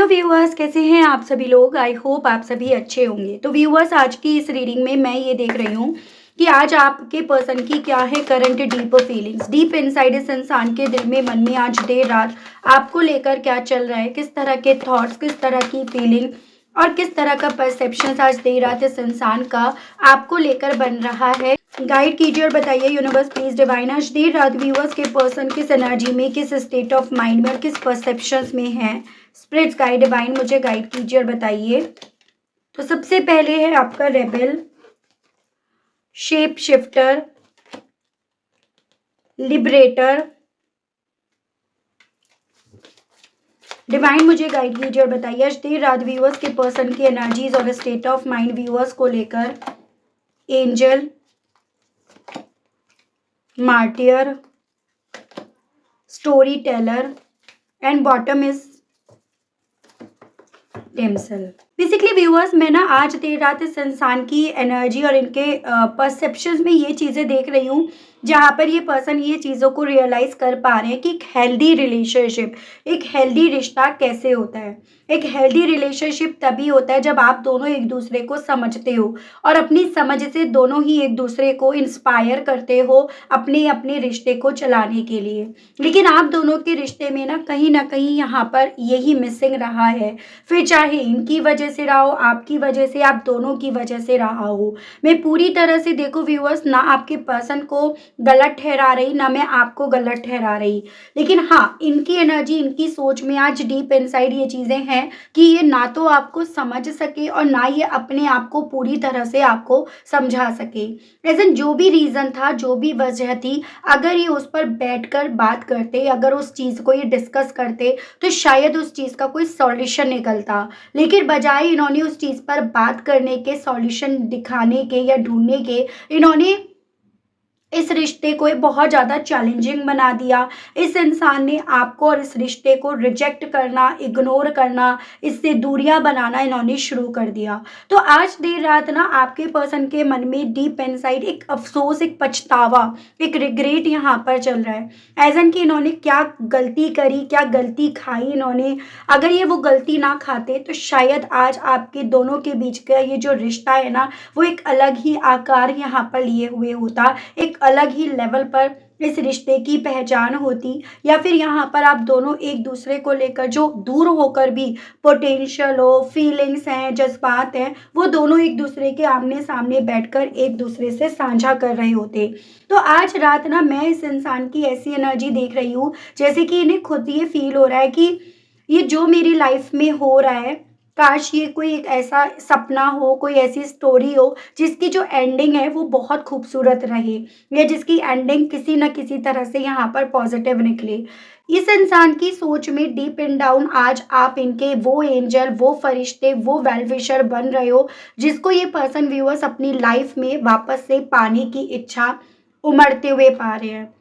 Viewers, कैसे हैं आप सभी लोग। आई होप आप सभी अच्छे होंगे। तो व्यूअर्स, आज की इस रीडिंग में मैं ये देख रही हूँ कि आज आपके पर्सन की क्या है current deep feelings, deep inside इस इंसान के दिल में, मन में आज देर रात आपको लेकर क्या चल रहा है, किस तरह के थॉट्स, किस तरह की फीलिंग और किस तरह का परसेप्शन आज देर रात इस इंसान का आपको लेकर बन रहा है। गाइड कीजिए और बताइए यूनिवर्स प्लीज डिवाइन, आज देर रात व्यूअर्स के पर्सन किस एनर्जी में, किस स्टेट ऑफ माइंड में और किस परसेप्शंस में है। स्पिरिट्स गाइड डिवाइन मुझे गाइड कीजिए और बताइए। तो सबसे पहले है आपका rebel, shape shifter, liberator. Divine मुझे गाइड कीजिए और बताइए आज देर रात व्यूअर्स के पर्सन की एनर्जीज और स्टेट ऑफ माइंड व्यूअर्स को लेकर। Angel, martyr, story teller and bottom is टेम्सल। बेसिकली व्यूअर्स, मैं ना आज देर रात इस इंसान की एनर्जी और इनके परसेप्शंस में ये चीज़ें देख रही हूँ जहाँ पर ये पर्सन ये चीज़ों को रियलाइज़ कर पा रहे हैं कि एक हेल्दी रिलेशनशिप, एक हेल्दी रिश्ता कैसे होता है। एक हेल्दी रिलेशनशिप तभी होता है जब आप दोनों एक दूसरे को समझते हो और अपनी समझ से दोनों ही एक दूसरे को इंस्पायर करते हो अपने अपने रिश्ते को चलाने के लिए। लेकिन आप दोनों के रिश्ते में ना कहीं यहाँ पर यही मिसिंग रहा है। फिर चाहे इनकी वजह से रहा हो, आपकी वजह से, आप दोनों की वजह से रहा हो। मैं पूरी तरह से देखो व्यूअर्स, ना आपके पर्सन को गलत ठहरा रही, ना मैं आपको गलत ठहरा रही। लेकिन हाँ, इनकी एनर्जी, इनकी सोच में आज डीप इनसाइड ये चीज़ें हैं कि ये ना तो आपको समझ सके और ना ये अपने आप को पूरी तरह से आपको समझा सके। लेकिन जो भी रीज़न था, जो भी वजह थी, अगर ये उस पर बैठकर बात करते, अगर उस चीज़ को ये डिस्कस करते तो शायद उस चीज़ का कोई सॉल्यूशन निकलता। लेकिन बजाय इन्होंने उस चीज़ पर बात करने के, सॉल्यूशन दिखाने के या ढूंढने के, इन्होंने इस रिश्ते को बहुत ज़्यादा चैलेंजिंग बना दिया। इस इंसान ने आपको और इस रिश्ते को रिजेक्ट करना, इग्नोर करना, इससे दूरियां बनाना इन्होंने शुरू कर दिया। तो आज देर रात ना आपके पर्सन के मन में डीप इनसाइड एक अफसोस, एक पछतावा, एक रिग्रेट यहाँ पर चल रहा है। एज़न कि इन्होंने क्या गलती करी, क्या गलती खाई इन्होंने। अगर ये वो गलती ना खाते तो शायद आज आपके दोनों के बीच का ये जो रिश्ता है ना, वो एक अलग ही आकार यहाँ पर लिए हुए होता, एक अलग ही लेवल पर इस रिश्ते की पहचान होती। या फिर यहाँ पर आप दोनों एक दूसरे को लेकर जो दूर होकर भी पोटेंशियल हो, फीलिंग्स हैं, जज्बात हैं, वो दोनों एक दूसरे के आमने सामने बैठकर एक दूसरे से साझा कर रहे होते। तो आज रात ना मैं इस इंसान की ऐसी एनर्जी देख रही हूँ जैसे कि इन्हें खुद ये फील हो रहा है कि ये जो मेरी लाइफ में हो रहा है, काश ये कोई एक ऐसा सपना हो, कोई ऐसी स्टोरी हो जिसकी जो एंडिंग है वो बहुत खूबसूरत रहे, या जिसकी एंडिंग किसी न किसी तरह से यहाँ पर पॉजिटिव निकले। इस इंसान की सोच में डीप इन डाउन आज आप इनके वो एंजल, वो फरिश्ते, वो वेल विशर बन रहे हो जिसको ये पर्सन व्यूअर्स अपनी लाइफ में वापस से पाने की इच्छा उमड़ते हुए पा रहे हैं।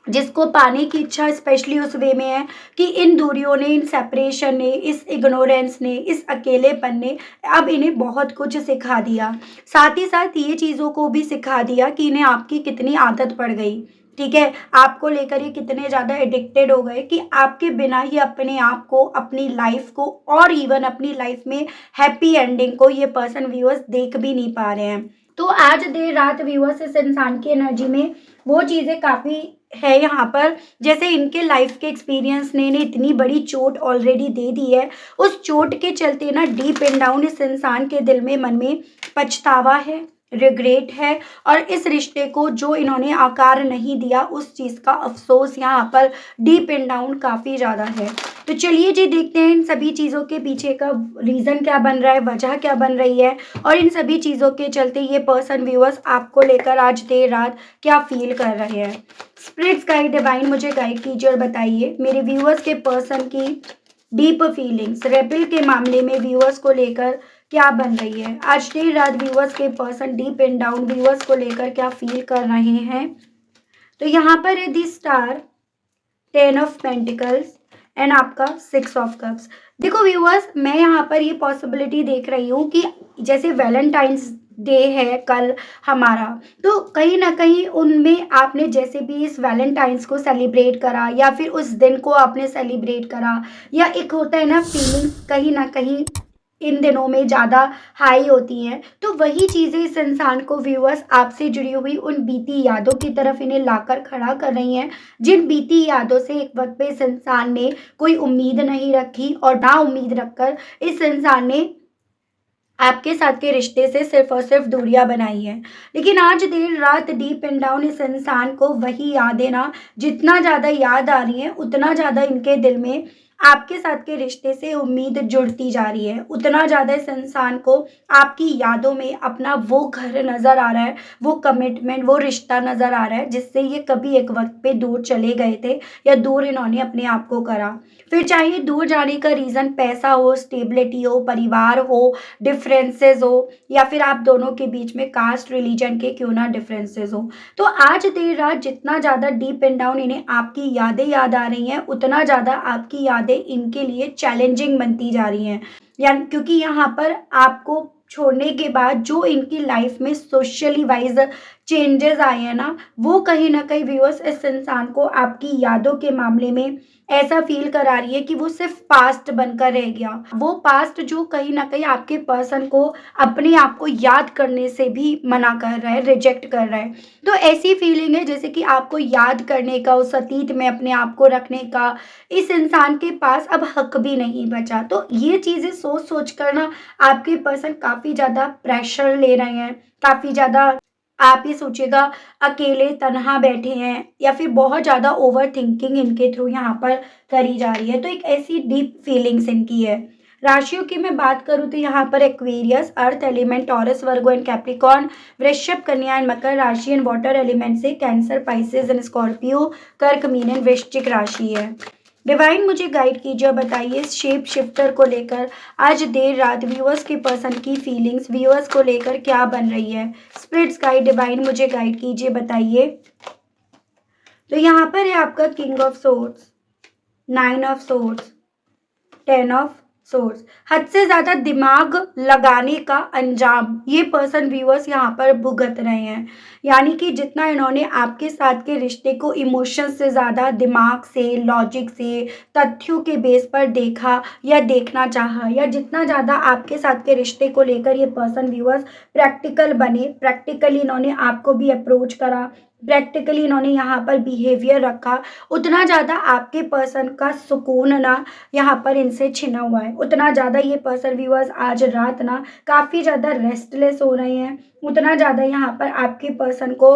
जिसको पाने की इच्छा स्पेशली उस वे में है कि इन दूरियों ने, इन सेपरेशन ने, इस इग्नोरेंस ने, इस अकेलेपन ने अब इन्हें बहुत कुछ सिखा दिया। साथ ही साथ ये चीज़ों को भी सिखा दिया कि इन्हें आपकी कितनी आदत पड़ गई। ठीक है, आपको लेकर ये कितने ज़्यादा एडिक्टेड हो गए कि आपके बिना ही अपने आप को, अपनी लाइफ को और इवन अपनी लाइफ में हैप्पी एंडिंग को ये पर्सन व्यूअर्स देख भी नहीं पा रहे हैं। तो आज देर रात व्यूअर्स इस इंसान की एनर्जी में वो चीज़ें काफ़ी है यहाँ पर, जैसे इनके लाइफ के एक्सपीरियंस ने इन्हें इतनी बड़ी चोट ऑलरेडी दे दी है। उस चोट के चलते ना डीप एंड डाउन इस इंसान के दिल में, मन में पछतावा है, रिग्रेट है और इस रिश्ते को जो इन्होंने आकार नहीं दिया उस चीज़ का अफसोस यहाँ पर डीप एंड डाउन काफ़ी ज़्यादा है। तो चलिए जी, देखते हैं इन सभी चीज़ों के पीछे का रीज़न क्या बन रहा है, वजह क्या बन रही है और इन सभी चीज़ों के चलते ये पर्सन व्यूअर्स आपको लेकर आज देर रात क्या फील कर रहे हैं। स्पिरिट्स गाइड डिवाइन मुझे गाइड कीजिए और बताइए मेरे व्यूअर्स के पर्सन की डीप फीलिंग्स रेबेल के मामले में व्यूअर्स को लेकर क्या बन रही है। आज देर रात व्यूअर्स के person deep and down viewers को लेकर क्या फील कर रहे हैं। तो यहाँ पर है दी स्टार, 10 ऑफ पेंटिकल्स एंड आपका 6 ऑफ कप्स। देखो व्यूअर्स, मैं यहाँ पर ये पॉसिबिलिटी देख रही हूँ कि जैसे वैलेंटाइंस डे है कल हमारा। तो कहीं न कहीं उनमें आपने जैसे भी इस वैलेंटाइन्स को सेलिब्रेट करा या फिर उस दिन को आपने सेलिब्रेट करा, या एक होता है ना फीलिंग्स कहीं न कहीं इन दिनों में ज़्यादा हाई होती हैं, तो वही चीज़ें इस इंसान को व्यूअर्स आपसे जुड़ी हुई उन बीती यादों की तरफ इन्हें लाकर खड़ा कर रही हैं, जिन बीती यादों से एक वक़्त पे इस इंसान ने कोई उम्मीद नहीं रखी और ना उम्मीद रखकर इस इंसान ने आपके साथ के रिश्ते से सिर्फ़ और सिर्फ़ दूरियाँ बनाई हैं। लेकिन आज देर रात डीप एंड डाउन इस इंसान को वही यादें ना जितना ज़्यादा याद आ रही हैं, उतना ज़्यादा इनके दिल में आपके साथ के रिश्ते से उम्मीद जुड़ती जा रही है। उतना ज़्यादा इस इंसान को आपकी यादों में अपना वो घर नज़र आ रहा है, वो कमिटमेंट, वो रिश्ता नज़र आ रहा है, जिससे ये कभी एक वक़्त पे दूर चले गए थे या दूर इन्होंने अपने आप को करा। फिर चाहे दूर जाने का रीज़न पैसा हो, स्टेबिलिटी हो, परिवार हो, डिफरेंसेस हो, या फिर आप दोनों के बीच में कास्ट रिलीजन के क्यों ना डिफरेंसेस हो। तो आज देर रात जितना ज़्यादा डीप एंड डाउन इन्हें आपकी यादें याद आ रही हैं, उतना ज़्यादा आपकी यादें इनके लिए चैलेंजिंग बनती जा रही हैं। यानी क्योंकि यहाँ पर आपको छोड़ने के बाद जो इनकी लाइफ में सोशली वाइज चेंजेस आए हैं ना, वो कहीं न कहीं व्यूअर्स इस इंसान को आपकी यादों के मामले में ऐसा फ़ील करा रही है कि वो सिर्फ़ पास्ट बनकर रह गया। वो पास्ट जो कहीं न कहीं आपके पर्सन को अपने आप को याद करने से भी मना कर रहा है, रिजेक्ट कर रहा है। तो ऐसी फ़ीलिंग है जैसे कि आपको याद करने का, उस अतीत में अपने आप को रखने का, इस इंसान के पास अब हक भी नहीं बचा। तो ये चीज़ें सोच-सोच कर ना आपके पर्सन काफ़ी ज़्यादा प्रेशर ले रहे हैं, काफ़ी ज़्यादा आप ये सोचिएगा अकेले तन्हा बैठे हैं या फिर बहुत ज़्यादा ओवरथिंकिंग इनके थ्रू यहाँ पर करी जा रही है। तो एक ऐसी डीप फीलिंग्स इनकी है। राशियों की मैं बात करूँ तो यहाँ पर Aquarius, earth element, taurus, Virgo and Capricorn, वृषभ, कन्या एंड मकर राशि एंड वाटर एलिमेंट से कैंसर, पाइसेस एंड स्कॉर्पियो, कर्क, मीन एंड वृश्चिक राशि है। डिवाइन मुझे गाइड कीजिए और बताइए इस शेप शिफ्टर को लेकर आज देर रात व्यूअर्स के पर्सन की फीलिंग्स व्यूअर्स को लेकर क्या बन रही है। स्पिरिट्स गाइड डिवाइन मुझे गाइड कीजिए, बताइए। तो यहाँ पर है आपका king of swords, 9 of swords, 10 of source. हद से ज़्यादा दिमाग लगाने का अंजाम ये पर्सन व्यूअर्स यहाँ पर भुगत रहे हैं। यानी कि जितना इन्होंने आपके साथ के रिश्ते को इमोशन से ज़्यादा दिमाग से, लॉजिक से, तथ्यों के बेस पर देखा या देखना चाहा, या जितना ज़्यादा आपके साथ के रिश्ते को लेकर ये पर्सन व्यूअर्स प्रैक्टिकल बने, प्रैक्टिकली इन्होंने आपको भी अप्रोच करा, प्रैक्टिकली इन्होंने यहाँ पर बिहेवियर रखा, उतना ज़्यादा आपके पर्सन का सुकून ना यहाँ पर इनसे छिना हुआ है। उतना ज़्यादा ये पर्सन व्यूअर्स आज रात ना काफ़ी ज़्यादा रेस्टलेस हो रहे हैं। उतना ज़्यादा यहाँ पर आपके पर्सन को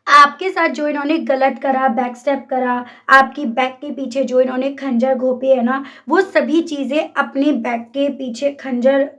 आपके साथ जो इन्होंने गलत करा, बैक स्टेप करा, आपकी बैक के पीछे जो इन्होंने खंजर घोंपे है ना, वो सभी चीज़ें अपने बैक के पीछे खंजर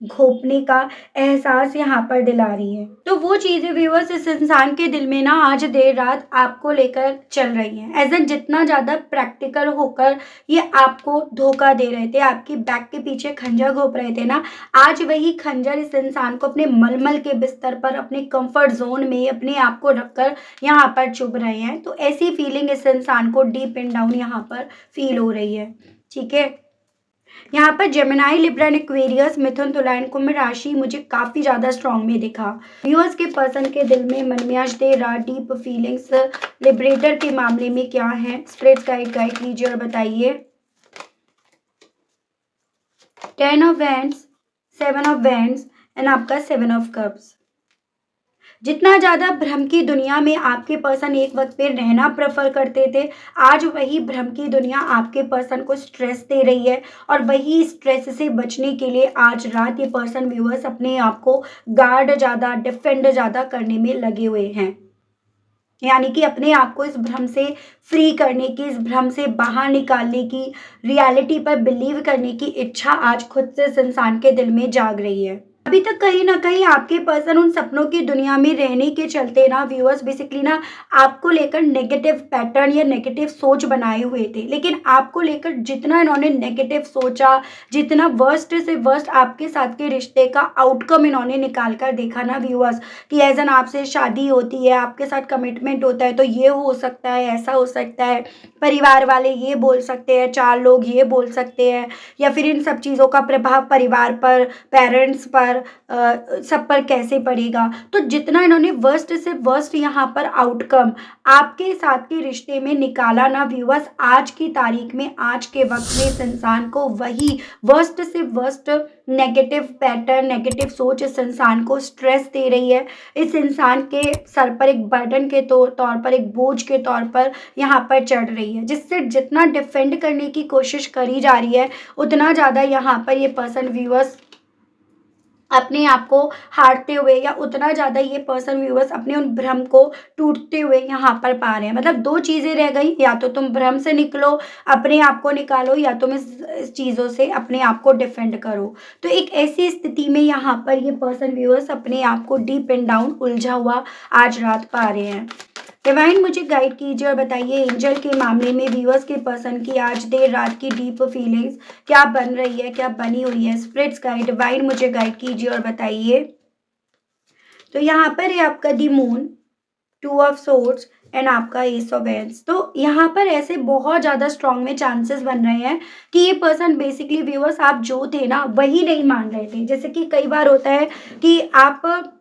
घोंपने का एहसास यहाँ पर दिला रही है। तो वो चीज़ें व्यूअर्स इस इंसान के दिल में ना आज देर रात आपको लेकर चल रही हैं। एज़ एन जितना ज़्यादा प्रैक्टिकल होकर ये आपको धोखा दे रहे थे, आपकी बैक के पीछे खंजर घोंप रहे थे ना, आज वही खंजर इस इंसान को अपने मलमल के बिस्तर पर, अपने कंफर्ट ज़ोन में अपने आप को रखकर यहाँ पर चुभ रहे हैं। तो ऐसी फीलिंग इस इंसान को डीप एंड डाउन यहाँ पर फ़ील हो रही है। ठीक है? यहाँ पर जेमिनाई, लिब्रा एंड एक्वेरियस, मिथुन, तुला एंड कुंभ राशि मुझे काफ़ी ज़्यादा स्ट्रॉन्ग में दिखा। व्यूअर्स के पर्सन के दिल में मन में आज देर रात डीप फीलिंग्स लिबरेटर के मामले में क्या है। स्पिरिट्स गाइड कीजिए और बताइए। 10 of wands, 7 of wands and आपका 7 ऑफ कप्स। जितना ज़्यादा भ्रम की दुनिया में आपके पर्सन एक वक्त पे रहना प्रेफर करते थे, आज वही भ्रम की दुनिया आपके पर्सन को स्ट्रेस दे रही है, और वही स्ट्रेस से बचने के लिए आज रात ये पर्सन व्यूअर्स अपने आप को गार्ड ज़्यादा, डिफेंड ज़्यादा करने में लगे हुए हैं। यानी कि अपने आप को इस भ्रम से फ्री करने की, इस भ्रम से बाहर निकालने की, रियलिटी पर बिलीव करने की इच्छा आज खुद से इस इंसान के दिल में जाग रही है। अभी तक कहीं न कहीं आपके पर्सन उन सपनों की दुनिया में रहने के चलते ना व्यूअर्स बेसिकली ना आपको लेकर नेगेटिव पैटर्न या नेगेटिव सोच बनाए हुए थे। लेकिन आपको लेकर जितना इन्होंने नेगेटिव सोचा, जितना वर्स्ट से वर्स्ट आपके साथ के रिश्ते का आउटकम इन्होंने निकाल कर देखा ना व्यूअर्स, कि एज़ एन आपसे शादी होती है, आपके साथ कमिटमेंट होता है, तो ये हो सकता है, ऐसा हो सकता है, परिवार वाले ये बोल सकते हैं, 4 लोग ये बोल सकते हैं, या फिर इन सब चीज़ों का प्रभाव परिवार पर, पेरेंट्स पर, सब पर कैसे पड़ेगा। तो जितना इन्होंने वर्स्ट से वर्स्ट यहाँ पर आउटकम आपके साथ के रिश्ते में निकाला ना व्यूअर्स, आज की तारीख में, आज के वक़्त में इस इंसान को वही वर्स्ट से वर्स्ट नेगेटिव पैटर्न, नेगेटिव सोच इस इंसान को स्ट्रेस दे रही है। इस इंसान के सर पर एक बर्डन के तौर पर, एक बोझ के तौर पर यहाँ पर चढ़ रही है, जिससे जितना डिफेंड करने की कोशिश करी जा रही है, उतना ज़्यादा यहाँ पर ये पर्सन व्यूअर्स अपने आप को हारते हुए, या उतना ज़्यादा ये पर्सन व्यूअर्स अपने उन भ्रम को टूटते हुए यहाँ पर पा रहे हैं। मतलब 2 चीज़ें रह गई, या तो तुम भ्रम से निकलो, अपने आप को निकालो, या तुम इस चीज़ों से अपने आप को डिफेंड करो। तो एक ऐसी स्थिति में यहाँ पर ये पर्सन व्यूअर्स अपने आप को डीप एंड डाउन उलझा हुआ आज रात पा रहे हैं। डिवाइन मुझे गाइड कीजिए और बताइए एंजल के मामले में व्यूअर्स के पर्सन की आज देर रात की डीप फीलिंग्स क्या बन रही है, क्या बनी हुई है। स्पिरिट्स गाइड, डिवाइन मुझे गाइड कीजिए और बताइए। तो यहाँ पर है आपका दी मून, 2 ऑफ सोर्ड्स एंड आपका एस ऑफ वेंस। तो यहाँ पर ऐसे बहुत ज़्यादा स्ट्रॉन्ग में चांसेस बन रहे हैं कि ये पर्सन बेसिकली व्यूअर्स आप जो थे ना वही नहीं मान रहे थे। जैसे कि कई बार होता है कि आप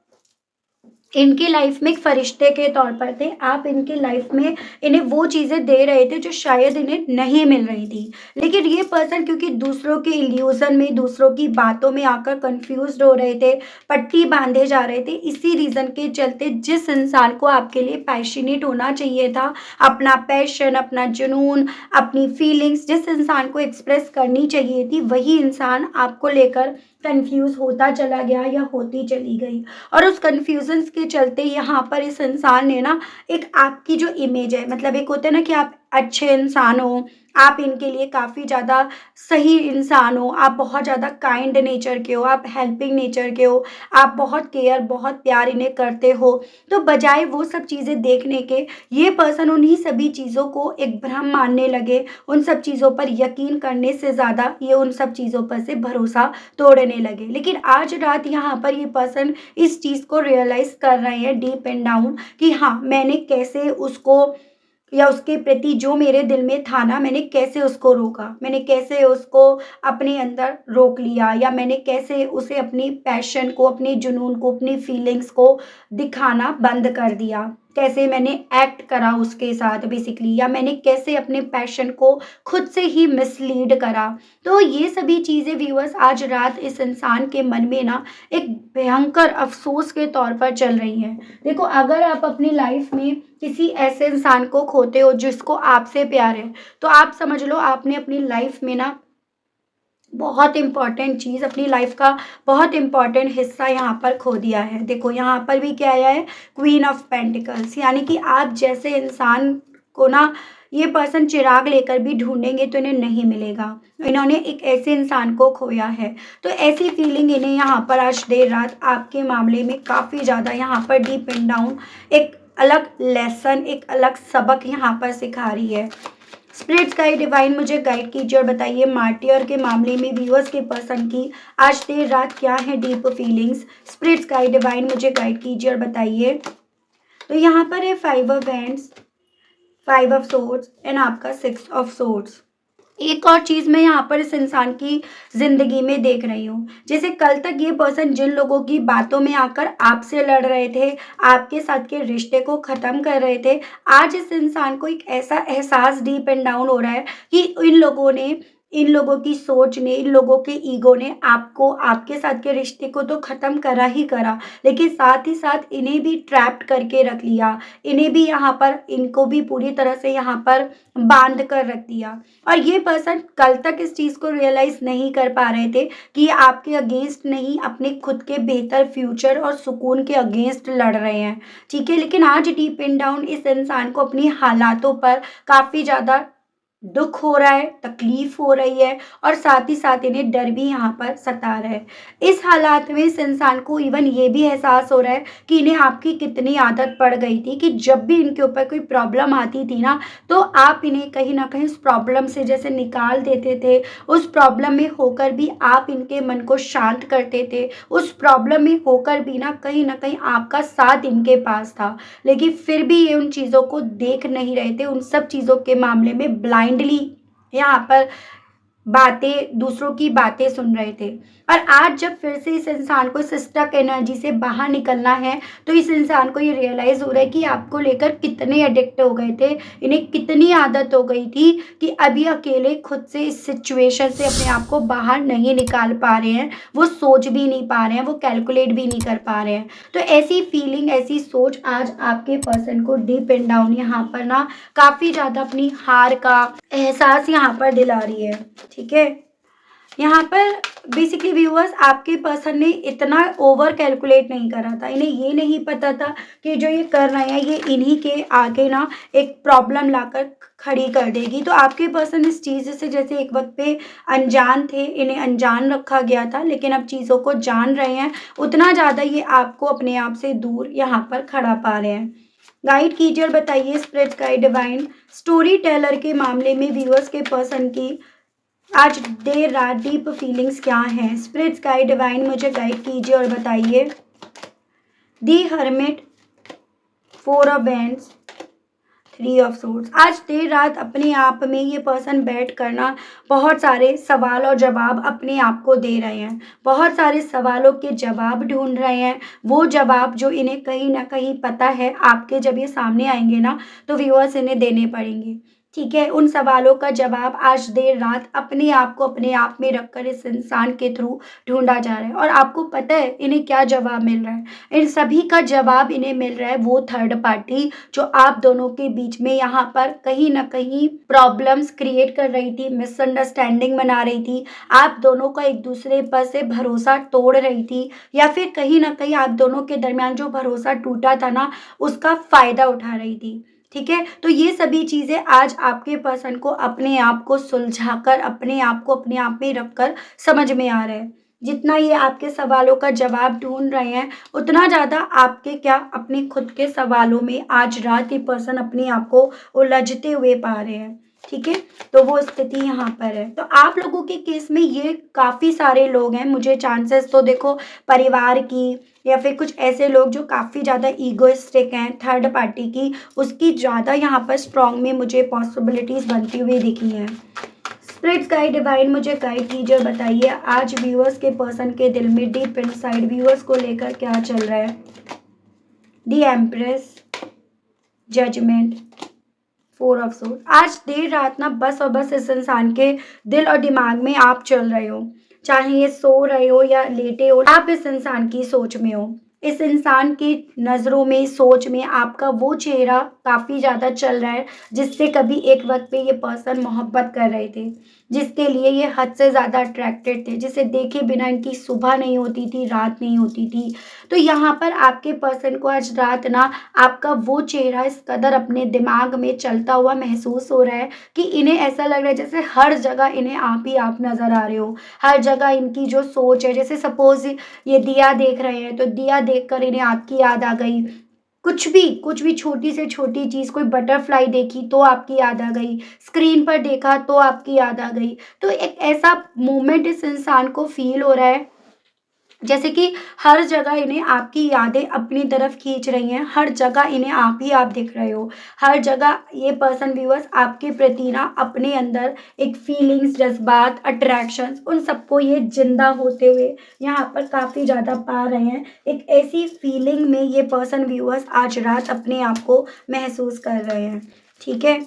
इनके लाइफ में एक फरिश्ते के तौर पर थे, आप इनके लाइफ में इन्हें वो चीज़ें दे रहे थे जो शायद इन्हें नहीं मिल रही थी। लेकिन ये पर्सन क्योंकि दूसरों के इल्यूज़न में, दूसरों की बातों में आकर कन्फ्यूज़्ड हो रहे थे, पट्टी बाँधे जा रहे थे, इसी रीज़न के चलते जिस इंसान को आपके लिए पैशनेट होना चाहिए था, अपना पैशन, अपना जुनून, अपनी फीलिंग्स जिस इंसान को एक्सप्रेस करनी चाहिए थी, वही इंसान आपको लेकर कन्फ्यूज़ होता चला गया या होती चली गई। और उस कन्फ्यूजन्स के चलते यहाँ पर इस इंसान ने ना एक आपकी जो इमेज है, मतलब एक होता है ना कि आप अच्छे इंसान हो, आप इनके लिए काफ़ी ज़्यादा सही इंसान हो, आप बहुत ज़्यादा काइंड नेचर के हो, आप हेल्पिंग नेचर के हो, आप बहुत केयर, बहुत प्यार इन्हें करते हो। तो बजाय वो सब चीज़ें देखने के, ये पर्सन उन्हीं सभी चीज़ों को एक भ्रम मानने लगे। उन सब चीज़ों पर यकीन करने से ज़्यादा ये उन सब चीज़ों पर से भरोसा तोड़ने लगे। लेकिन आज रात यहाँ पर ये पर्सन इस चीज़ को रियलाइज़ कर रहे हैं डीप एंड डाउन कि हाँ, मैंने कैसे उसको, या उसके प्रति जो मेरे दिल में था ना, मैंने कैसे उसको रोका, मैंने कैसे उसको अपने अंदर रोक लिया, या मैंने कैसे उसे अपनी पैशन को, अपने जुनून को, अपनी फीलिंग्स को दिखाना बंद कर दिया, कैसे मैंने एक्ट करा उसके साथ बेसिकली, या मैंने कैसे अपने पैशन को खुद से ही मिसलीड करा। तो ये सभी चीज़ें व्यूअर्स आज रात इस इंसान के मन में ना एक भयंकर अफ़सोस के तौर पर चल रही हैं। देखो, अगर आप अपनी लाइफ में किसी ऐसे इंसान को खोते हो जिसको आपसे प्यार है, तो आप समझ लो आपने अपनी लाइफ में ना बहुत इम्पोर्टेंट चीज़, अपनी लाइफ का बहुत इम्पोर्टेंट हिस्सा यहाँ पर खो दिया है। देखो, यहाँ पर भी क्या आया है, क्वीन ऑफ पेंटिकल्स, यानी कि आप जैसे इंसान को ना ये पर्सन चिराग लेकर भी ढूंढेंगे तो इन्हें नहीं मिलेगा। इन्होंने एक ऐसे इंसान को खोया है। तो ऐसी फीलिंग इन्हें यहाँ पर आज देर रात आपके मामले में काफ़ी ज़्यादा यहाँ पर डीप एंड डाउन एक अलग लेसन, एक अलग सबक यहाँ पर सिखा रही है। स्पिरिट्स गाइड, डिवाइन मुझे गाइड कीजिए और बताइए मार्टियर के मामले में व्यूअर्स के पर्सन की आज देर रात क्या है deep feelings. Spirits guide, divine मुझे गाइड कीजिए और बताइए। तो यहाँ पर है 5 of wands, 5 of swords and आपका 6 ऑफ सोर्ड्स। एक और चीज़ मैं यहाँ पर इस इंसान की ज़िंदगी में देख रही हूँ, जैसे कल तक ये पर्सन जिन लोगों की बातों में आकर आपसे लड़ रहे थे, आपके साथ के रिश्ते को ख़त्म कर रहे थे, आज इस इंसान को एक ऐसा एहसास डीप एंड डाउन हो रहा है कि इन लोगों की सोच ने, इन लोगों के ईगो ने आपको, आपके साथ के रिश्ते को तो ख़त्म करा ही करा, लेकिन साथ ही साथ इन्हें भी ट्रैप्ड करके रख लिया, इन्हें भी यहाँ पर, इनको भी पूरी तरह से यहाँ पर बांध कर रख दिया। और ये पर्सन कल तक इस चीज़ को रियलाइज़ नहीं कर पा रहे थे कि ये आपके अगेंस्ट नहीं, अपने खुद के बेहतर फ्यूचर और सुकून के अगेंस्ट लड़ रहे हैं, ठीक है। लेकिन आज डीप एंड डाउन इस इंसान को अपनी हालातों पर काफ़ी ज़्यादा दुख हो रहा है, तकलीफ हो रही है, और साथ ही साथ इन्हें डर भी यहाँ पर सता रहा है। इस हालात में इस इंसान को इवन ये भी एहसास हो रहा है कि इन्हें आपकी कितनी आदत पड़ गई थी कि जब भी इनके ऊपर कोई प्रॉब्लम आती थी ना, तो आप इन्हें कहीं ना कहीं उस प्रॉब्लम से जैसे निकाल देते थे, उस प्रॉब्लम में होकर भी आप इनके मन को शांत करते थे, उस प्रॉब्लम में होकर भी ना कहीं आपका साथ इनके पास था। लेकिन फिर भी ये उन चीज़ों को देख नहीं रहे थे, उन सब चीज़ों के मामले में ब्लाइंडली यहाँ पर बातें, दूसरों की बातें सुन रहे थे। और आज जब फिर से इस इंसान को इस स्टक एनर्जी से बाहर निकलना है, तो इस इंसान को ये रियलाइज़ हो रहा है कि आपको लेकर कितने एडिक्ट हो गए थे, इन्हें कितनी आदत हो गई थी कि अभी अकेले खुद से इस सिचुएशन से अपने आप को बाहर नहीं निकाल पा रहे हैं। वो सोच भी नहीं पा रहे हैं, वो कैलकुलेट भी नहीं कर पा रहे हैं। तो ऐसी फीलिंग, ऐसी सोच आज आपके पर्सन को डीप एंड डाउन यहाँ पर ना काफ़ी ज़्यादा अपनी हार का एहसास यहाँ पर दिला रही है। ठीक है? यहाँ पर बेसिकली व्यूअर्स, आपके पर्सन ने इतना ओवर कैलकुलेट नहीं करा था। इन्हें ये नहीं पता था कि जो ये कर रहे हैं ये इन्हीं के आगे ना एक प्रॉब्लम लाकर खड़ी कर देगी। तो आपके पर्सन इस चीज़ से जैसे एक वक्त पे अनजान थे, इन्हें अनजान रखा गया था, लेकिन अब चीज़ों को जान रहे हैं, उतना ज़्यादा ये आपको अपने आप से दूर यहाँ पर खड़ा पा रहे हैं। गाइड कीजिए और बताइए spirit guide divine, story teller के मामले में व्यूअर्स के पर्सन की आज देर रात डीप फीलिंग्स क्या हैं। स्पिरिट्स गाइड डिवाइन मुझे गाइड कीजिए और बताइए। The hermit, four of wands, three of swords. आज देर रात अपने आप में ये पर्सन बैठ कर ना बहुत सारे सवाल और जवाब अपने आप को दे रहे हैं, बहुत सारे सवालों के जवाब ढूंढ रहे हैं। वो जवाब जो इन्हें कहीं ना कहीं पता है, आपके जब ये सामने आएंगे ना तो व्यूअर्स इन्हें देने पड़ेंगे। ठीक है, उन सवालों का जवाब आज देर रात अपने आप को अपने आप में रखकर इस इंसान के थ्रू ढूंढा जा रहा है। और आपको पता है इन्हें क्या जवाब मिल रहा है? इन सभी का जवाब इन्हें मिल रहा है वो थर्ड पार्टी जो आप दोनों के बीच में यहाँ पर कहीं ना कहीं प्रॉब्लम्स क्रिएट कर रही थी, मिसअंडरस्टैंडिंग बना रही थी, आप दोनों का एक दूसरे पर से भरोसा तोड़ रही थी, या फिर कहीं ना कहीं आप दोनों के दरमियान जो भरोसा टूटा था ना उसका फायदा उठा रही थी। ठीक है, तो ये सभी चीज़ें आज आपके पर्सन को अपने आप को सुलझाकर, अपने आप को अपने आप में रखकर समझ में आ रहा है। जितना ये आपके सवालों का जवाब ढूंढ रहे हैं, उतना ज़्यादा आपके क्या अपने खुद के सवालों में आज रात ये पर्सन अपने आप को उलझते हुए पा रहे हैं। ठीक है, तो वो स्थिति यहाँ पर है। तो आप लोगों के केस में ये काफ़ी सारे लोग हैं, मुझे चांसेस तो देखो परिवार की, या फिर कुछ ऐसे लोग जो काफ़ी ज़्यादा ईगोइस्टिक हैं, थर्ड पार्टी की, उसकी ज़्यादा यहाँ पर स्ट्रॉन्ग में मुझे पॉसिबिलिटीज़ बनती हुई दिखी हैं। स्पिरिट्स गाइड डिवाइन मुझे गाइड कीजिए और बताइए आज व्यूअर्स के पर्सन के दिल में डीप इनसाइड व्यूअर्स को लेकर क्या चल रहा है। The empress, judgement, four of sword. आज देर रात ना बस और बस इस इंसान के दिल और दिमाग में आप चल रहे हो, चाहे ये सो रहे हो या लेटे हो, आप इस इंसान की सोच में हो। इस इंसान की नज़रों में, सोच में आपका वो चेहरा काफ़ी ज़्यादा चल रहा है जिससे कभी एक वक्त पे ये पर्सन मोहब्बत कर रहे थे, जिसके लिए ये हद से ज़्यादा अट्रैक्टेड थे, जिसे देखे बिना इनकी सुबह नहीं होती थी, रात नहीं होती थी। तो यहाँ पर आपके पर्सन को आज रात ना आपका वो चेहरा इस कदर अपने दिमाग में चलता हुआ महसूस हो रहा है कि इन्हें ऐसा लग रहा है जैसे हर जगह इन्हें आप ही आप नज़र आ रहे हो। हर जगह इनकी जो सोच है, जैसे सपोज़ ये दिया देख रहे हैं तो दिया देखकर इन्हें आपकी याद आ गई। कुछ भी छोटी से छोटी चीज़, कोई बटरफ्लाई देखी तो आपकी याद आ गई, स्क्रीन पर देखा तो आपकी याद आ गई। तो एक ऐसा मोमेंट इस इंसान को फ़ील हो रहा है जैसे कि हर जगह इन्हें आपकी यादें अपनी तरफ खींच रही हैं, हर जगह इन्हें आप ही आप दिख रहे हो, हर जगह ये पर्सन व्यूअर्स आपके प्रति ना अपने अंदर एक फीलिंग्स, जज्बात, अट्रैक्शंस, उन सबको ये जिंदा होते हुए यहाँ पर काफ़ी ज़्यादा पा रहे हैं। एक ऐसी फीलिंग में ये पर्सन व्यूअर्स आज रात अपने आप को महसूस कर रहे हैं। ठीक है,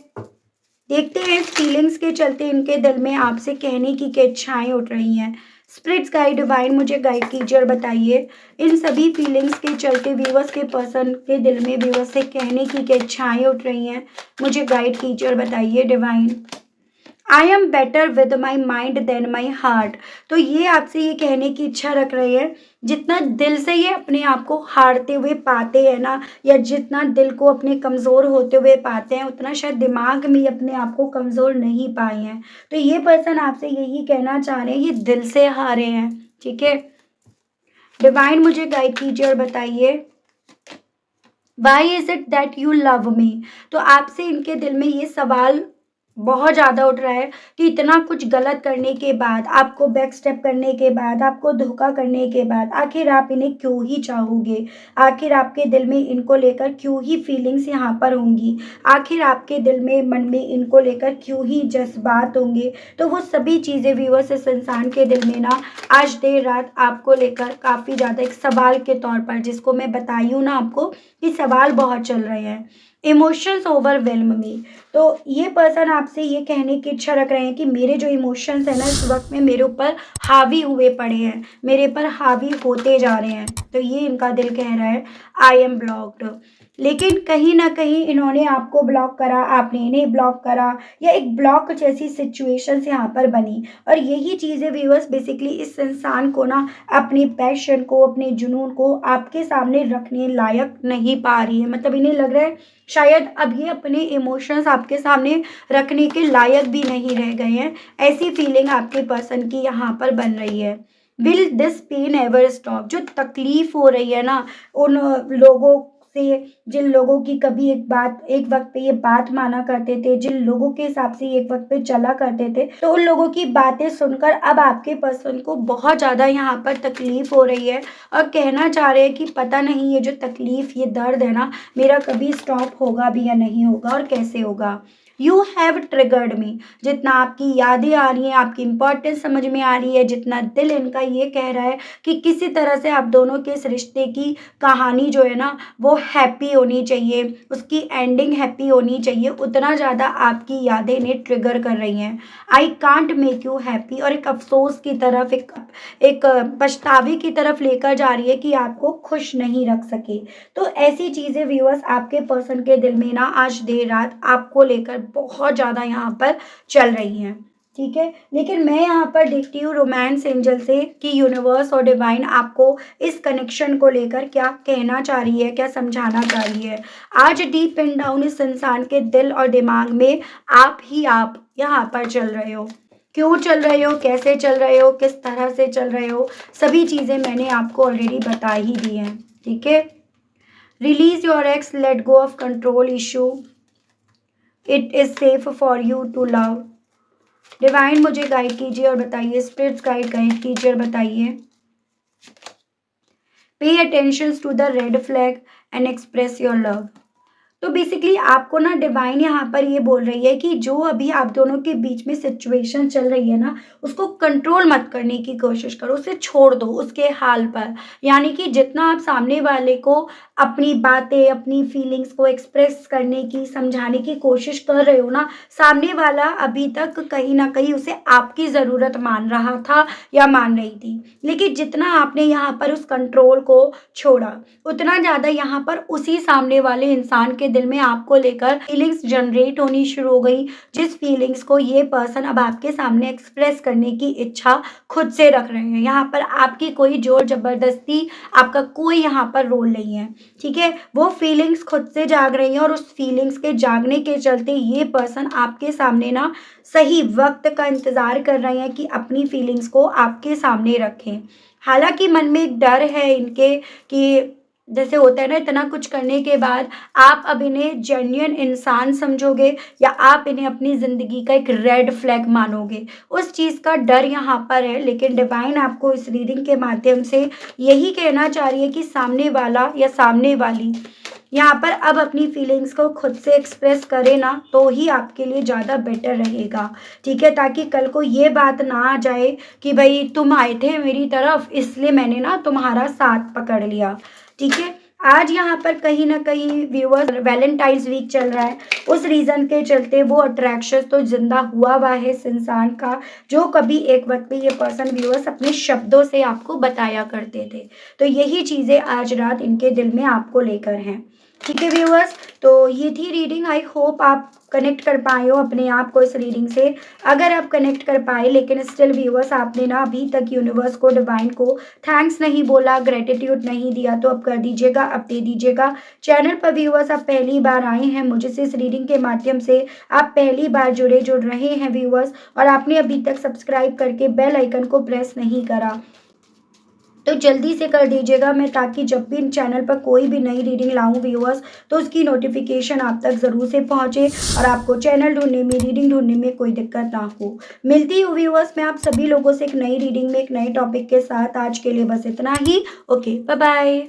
देखते हैं इस फीलिंग्स के चलते इनके दिल में आपसे कहने की क्या इच्छाएं उठ रही हैं। स्पिरिट्स गाइड डिवाइन मुझे गाइड कीजिए और बताइए इन सभी फीलिंग्स के चलते व्यूअर्स के पर्सन के दिल में व्यूअर्स से कहने की क्या इच्छाएं उठ रही हैं, मुझे गाइड कीजिए और बताइए divine. I am better with my mind than my heart. तो ये आपसे ये कहने की इच्छा रख रहे हैं, जितना दिल से ये अपने आप को हारते हुए पाते हैं ना, या जितना दिल को अपने कमज़ोर होते हुए पाते हैं, उतना शायद दिमाग में अपने आप को कमज़ोर नहीं पाए हैं। तो ये पर्सन आपसे यही कहना चाह रहे हैं, ये दिल से हारे हैं। ठीक है, डिवाइन मुझे गाइड कीजिए और बताइए why is it that you love me. तो आपसे इनके दिल में ये सवाल बहुत ज़्यादा उठ रहा है कि इतना कुछ गलत करने के बाद, आपको बैक स्टेप करने के बाद, आपको धोखा करने के बाद, आखिर आप इन्हें क्यों ही चाहोगे? आखिर आपके दिल में इनको लेकर क्यों ही फीलिंग्स यहाँ पर होंगी? आखिर आपके दिल में, मन में इनको लेकर क्यों ही जज़्बात होंगे? तो वो सभी चीज़ें व्यूअर्स इस इंसान के दिल में ना आज देर रात आपको लेकर काफ़ी ज़्यादा एक सवाल के तौर पर, जिसको मैं बताई हूँ ना आपको कि सवाल बहुत चल रहे हैं। इमोशंस ओवरवेल्म मी। तो ये पर्सन आपसे ये कहने की इच्छा रख रहे हैं कि मेरे जो इमोशंस हैं ना इस वक्त में मेरे ऊपर हावी हुए पड़े हैं, मेरे पर हावी होते जा रहे हैं। तो ये इनका दिल कह रहा है आई एम ब्लॉक्ड। लेकिन कहीं ना कहीं इन्होंने आपको ब्लॉक करा, आपने इन्हें ब्लॉक करा, या एक ब्लॉक जैसी सिचुएशंस यहाँ पर बनी। और यही चीज़ें व्यूअर्स बेसिकली इस इंसान को ना अपनी पैशन को, अपने जुनून को आपके सामने रखने लायक नहीं पा रही है। मतलब इन्हें लग रहा है शायद अब ये अपने इमोशंस आपके सामने रखने के लायक भी नहीं रह गए हैं। ऐसी फीलिंग आपके पर्सन की यहाँ पर बन रही है। Will this pain ever stop? जो तकलीफ हो रही है ना उन लोगों से, जिन लोगों की कभी एक वक्त पे ये बात माना करते थे, जिन लोगों के हिसाब से ये एक वक्त पे चला करते थे, तो उन लोगों की बातें सुनकर अब आपके पर्सन को बहुत ज़्यादा यहाँ पर तकलीफ हो रही है। और कहना चाह रहे हैं कि पता नहीं ये जो तकलीफ, ये दर्द है ना, मेरा कभी स्टॉप होगा भी या नहीं होगा, और कैसे होगा। यू हैव ट्रिगर्ड मी। जितना आपकी यादें आ रही हैं, आपकी इंपॉर्टेंस समझ में आ रही है, जितना दिल इनका ये कह रहा है कि किसी तरह से आप दोनों के इस रिश्ते की कहानी जो है ना वो हैप्पी होनी चाहिए, उसकी एंडिंग हैप्पी होनी चाहिए, उतना ज़्यादा आपकी यादें इन्हें ट्रिगर कर रही हैं। I can't make you happy, और एक अफसोस की तरफ, एक पछतावे की तरफ लेकर जा रही है कि आपको खुश नहीं रख सके। तो ऐसी चीज़ें व्यूअर्स आपके पर्सन के दिल में ना आज देर रात आपको लेकर बहुत ज़्यादा यहाँ पर चल रही हैं। ठीक है, लेकिन मैं यहाँ पर देखती हूँ रोमांस एंजल से कि यूनिवर्स और डिवाइन आपको इस कनेक्शन को लेकर क्या कहना चाह रही है, क्या समझाना चाह रही है। आज डीप एंड डाउन इस इंसान के दिल और दिमाग में आप ही आप यहाँ पर चल रहे हो। क्यों चल रहे हो, कैसे चल रहे हो, किस तरह से चल रहे हो, सभी चीज़ें मैंने आपको ऑलरेडी बता ही दी हैं। ठीक है, release your ex, let go of control issue, it is safe for you to love. Divine मुझे गाइड कीजिए और बताइए, स्पिरिट्स गाइड कीजिए और बताइए। Pay attention to the red flag and express your love. तो बेसिकली आपको ना डिवाइन यहाँ पर ये बोल रही है कि जो अभी आप दोनों के बीच में सिचुएशन चल रही है ना, उसको कंट्रोल मत करने की कोशिश करो, उसे छोड़ दो उसके हाल पर। यानी कि जितना आप सामने वाले को अपनी बातें, अपनी फीलिंग्स को एक्सप्रेस करने की, समझाने की कोशिश कर रहे हो ना, सामने वाला अभी तक कहीं ना कहीं उसे आपकी ज़रूरत मान रहा था या मान रही थी। लेकिन जितना आपने यहाँ पर उस कंट्रोल को छोड़ा, उतना ज़्यादा यहाँ पर उसी सामने वाले इंसान के दिल में आपको लेकर फीलिंग्स जनरेट होनी शुरू हो गई, जिस फीलिंग्स को ये पर्सन अब आपके सामने एक्सप्रेस करने की इच्छा खुद से रख रहे हैं। यहाँ पर आपकी कोई जोर जबरदस्ती, आपका कोई यहाँ पर रोल नहीं है। ठीक है, वो फीलिंग्स खुद से जाग रही हैं, और उस फीलिंग्स के जागने के चलते ये पर्सन आपके सामने ना सही वक्त का इंतज़ार कर रहे हैं कि अपनी फीलिंग्स को आपके सामने रखें। हालांकि मन में एक डर है इनके कि जैसे होता है ना, इतना कुछ करने के बाद आप अब इन्हें जेन्युइन इंसान समझोगे या आप इन्हें अपनी ज़िंदगी का एक रेड फ्लैग मानोगे, उस चीज़ का डर यहाँ पर है। लेकिन डिवाइन आपको इस रीडिंग के माध्यम से यही कहना चाह रही है कि सामने वाला या सामने वाली यहाँ पर अब अपनी फीलिंग्स को खुद से एक्सप्रेस करे ना, तो ही आपके लिए ज़्यादा बेटर रहेगा। ठीक है, ताकि कल को ये बात ना आ जाए कि भाई तुम आए थे मेरी तरफ इसलिए मैंने ना तुम्हारा साथ पकड़ लिया। ठीक है, आज यहाँ पर कहीं ना कहीं व्यूअर्स वैलेंटाइंस वीक चल रहा है, उस रीज़न के चलते वो अट्रैक्शन तो जिंदा हुआ है इस इंसान का, जो कभी एक वक्त पे ये पर्सन व्यूअर्स अपने शब्दों से आपको बताया करते थे। तो यही चीज़ें आज रात इनके दिल में आपको लेकर हैं। ठीक है व्यूअर्स, तो ये थी रीडिंग। आई होप आप कनेक्ट कर पाए हो अपने आप को इस रीडिंग से। अगर आप कनेक्ट कर पाए लेकिन स्टिल व्यूअर्स आपने ना अभी तक यूनिवर्स को, डिवाइन को थैंक्स नहीं बोला, ग्रेटिट्यूड नहीं दिया, तो अब कर दीजिएगा, अब दे दीजिएगा। चैनल पर व्यूअर्स आप पहली बार आए हैं, मुझे से इस रीडिंग के माध्यम से आप पहली बार जुड़ रहे हैं व्यूअर्स, और आपने अभी तक सब्सक्राइब करके बेल आइकन को प्रेस नहीं करा, तो जल्दी से कर दीजिएगा, मैं ताकि जब भी इन चैनल पर कोई भी नई रीडिंग लाऊँ व्यूअर्स, तो उसकी नोटिफ़िकेशन आप तक ज़रूर से पहुँचे और आपको चैनल ढूँढने में, रीडिंग ढूँढने में कोई दिक्कत ना हो। मिलती हूँ व्यूअर्स मैं आप सभी लोगों से एक नई रीडिंग में, एक नए टॉपिक के साथ। आज के लिए बस इतना ही। Okay, bye bye.